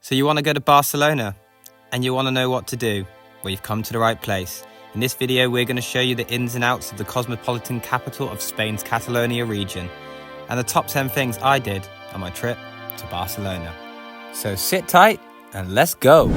So you want to go to Barcelona and you want to know what to do? Well, you've come to the right place. In this video, we're going to show you the ins and outs of the cosmopolitan capital of Spain's Catalonia region and the top 10 things I did on my trip to Barcelona. So sit tight and let's go.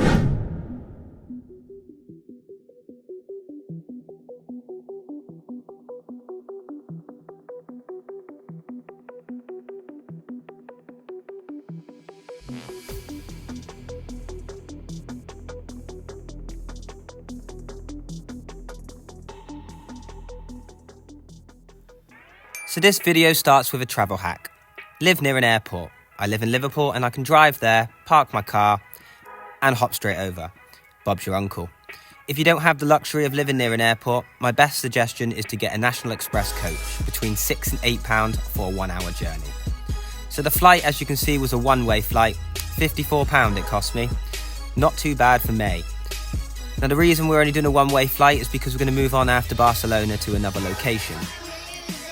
So this video starts with a travel hack. Live near an airport. I live in Liverpool and I can drive there, park my car and hop straight over. Bob's your uncle. If you don't have the luxury of living near an airport, my best suggestion is to get a National Express coach between £6 and £8 for a 1 hour journey. So the flight, as you can see, was a one-way flight. £54 it cost me. Not too bad for May. Now the reason we're only doing a one-way flight is because we're going to move on after Barcelona to another location.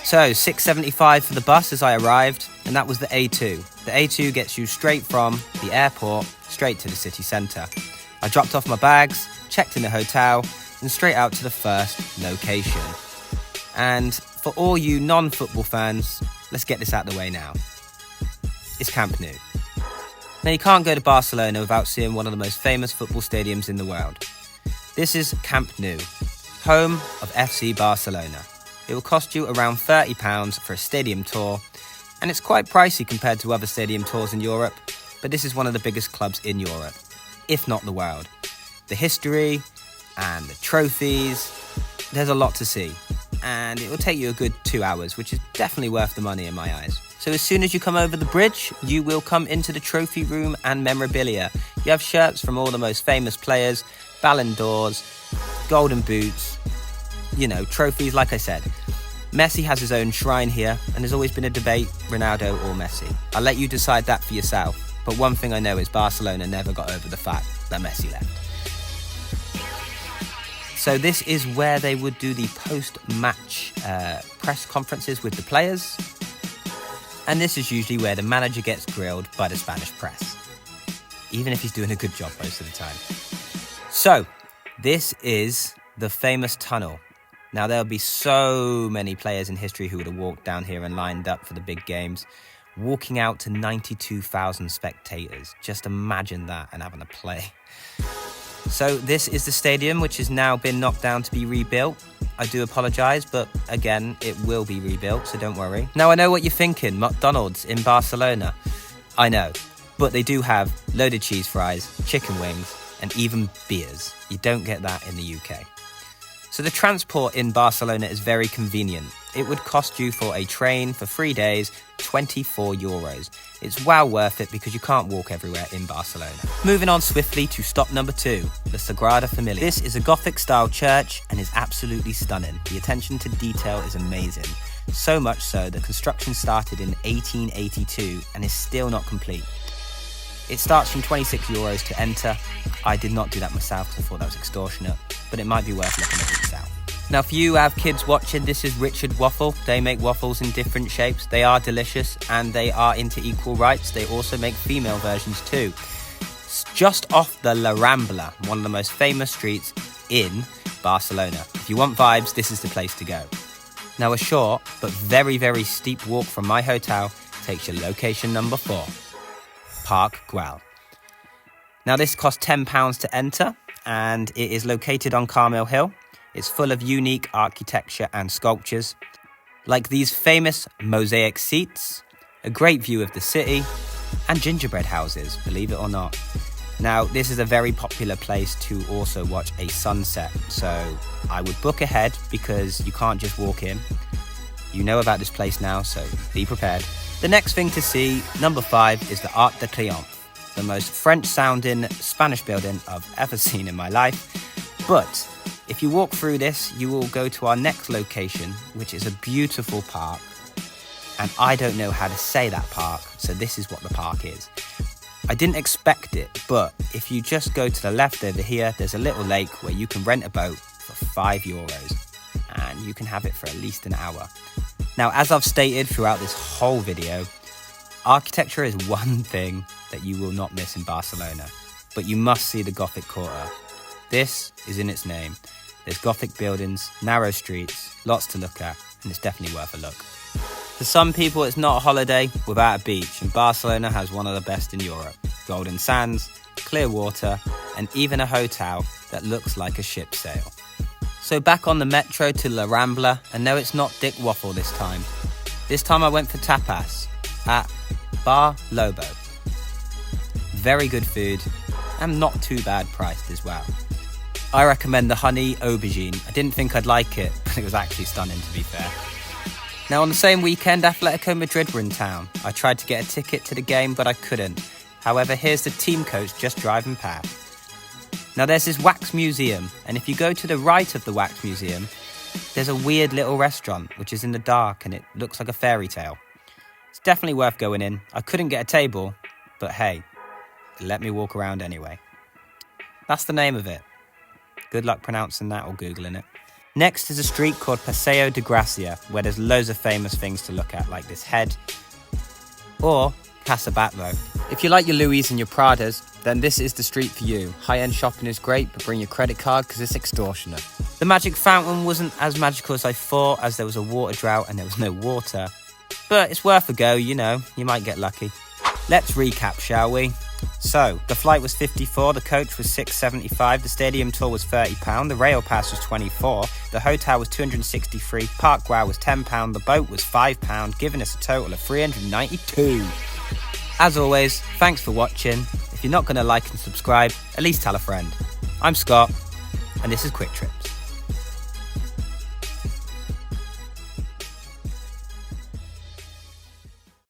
So, £6.75 for the bus as I arrived, and that was the A2. The A2 gets you straight from the airport, straight to the city centre. I dropped off my bags, checked in the hotel, and straight out to the first location. And for all you non-football fans, let's get this out of the way now. It's Camp Nou. Now, you can't go to Barcelona without seeing one of the most famous football stadiums in the world. This is Camp Nou, home of FC Barcelona. It will cost you around £30 for a stadium tour, and it's quite pricey compared to other stadium tours in Europe, but this is one of the biggest clubs in Europe, if not the world. The history and the trophies, there's a lot to see, and it will take you a good 2 hours, which is definitely worth the money in my eyes. So as soon as you come over the bridge, you will come into the trophy room and memorabilia. You have shirts from all the most famous players, Ballon d'Ors, golden boots, trophies, like I said. Messi has his own shrine here, and there's always been a debate, Ronaldo or Messi. I'll let you decide that for yourself, but one thing I know is Barcelona never got over the fact that Messi left. So this is where they would do the post-match press conferences with the players, and this is usually where the manager gets grilled by the Spanish press, even if he's doing a good job most of the time. So, this is the famous tunnel. Now, there'll be so many players in history who would have walked down here and lined up for the big games, walking out to 92,000 spectators. Just imagine that and having a play. So this is the stadium, which has now been knocked down to be rebuilt. I do apologise, but again, it will be rebuilt, so don't worry. Now, I know what you're thinking, McDonald's in Barcelona. I know, but they do have loaded cheese fries, chicken wings, and even beers. You don't get that in the UK. So the transport in Barcelona is very convenient. It would cost you for a train for 3 days, €24. It's well worth it because you can't walk everywhere in Barcelona. Moving on swiftly to stop number 2, the Sagrada Familia. This is a Gothic style church and is absolutely stunning. The attention to detail is amazing. So much so that construction started in 1882 and is still not complete. It starts from €26 to enter. I did not do that myself because I thought that was extortionate, but it might be worth looking at yourself. Now, if you have kids watching, this is Richard Waffle. They make waffles in different shapes. They are delicious and they are into equal rights. They also make female versions too. It's just off the La Rambala, one of the most famous streets in Barcelona. If you want vibes, this is the place to go. Now, a short but very, very steep walk from my hotel takes you location number 4. Park Guell. Now this costs £10 to enter and it is located on Carmel Hill. It's full of unique architecture and sculptures, like these famous mosaic seats, a great view of the city, and gingerbread houses, believe it or not. Now this is a very popular place to also watch a sunset, so I would book ahead because you can't just walk in. You know about this place now, so be prepared. The next thing to see, number 5, is the Arc de Triomf, the most French-sounding Spanish building I've ever seen in my life. But if you walk through this, you will go to our next location, which is a beautiful park. And I don't know how to say that park, so this is what the park is. I didn't expect it, but if you just go to the left over here, there's a little lake where you can rent a boat for €5. And you can have it for at least an hour. Now, as I've stated throughout this whole video, architecture is one thing that you will not miss in Barcelona, but you must see the Gothic Quarter. This is in its name. There's Gothic buildings, narrow streets, lots to look at, and it's definitely worth a look. For some people, it's not a holiday without a beach, and Barcelona has one of the best in Europe. Golden sands, clear water, and even a hotel that looks like a ship sail. So back on the metro to La Rambla, and no, it's not Dick Waffle this time. This time I went for tapas at Bar Lobo. Very good food, and not too bad priced as well. I recommend the honey aubergine. I didn't think I'd like it, but it was actually stunning to be fair. Now on the same weekend, Atletico Madrid were in town. I tried to get a ticket to the game, but I couldn't. However, here's the team coach just driving past. Now there's this wax museum, and if you go to the right of the wax museum, there's a weird little restaurant, which is in the dark, and it looks like a fairy tale. It's definitely worth going in. I couldn't get a table, but hey, let me walk around anyway. That's the name of it. Good luck pronouncing that or Googling it. Next is a street called Paseo de Gracia, where there's loads of famous things to look at, like this head, or Casa Batllo. If you like your Louis and your Pradas, then this is the street for you. High-end shopping is great, but bring your credit card because it's extortionate. The magic fountain wasn't as magical as I thought, as there was a water drought and there was no water. But it's worth a go, you know, you might get lucky. Let's recap, shall we? So, the flight was $54, the coach was $6.75, the stadium tour was £30, the rail pass was £24, the hotel was $263, park wow was £10, the boat was £5, giving us a total of $392. As always, thanks for watching. If you're not going to like and subscribe, at least tell a friend. I'm Scott, and this is Quick Trips.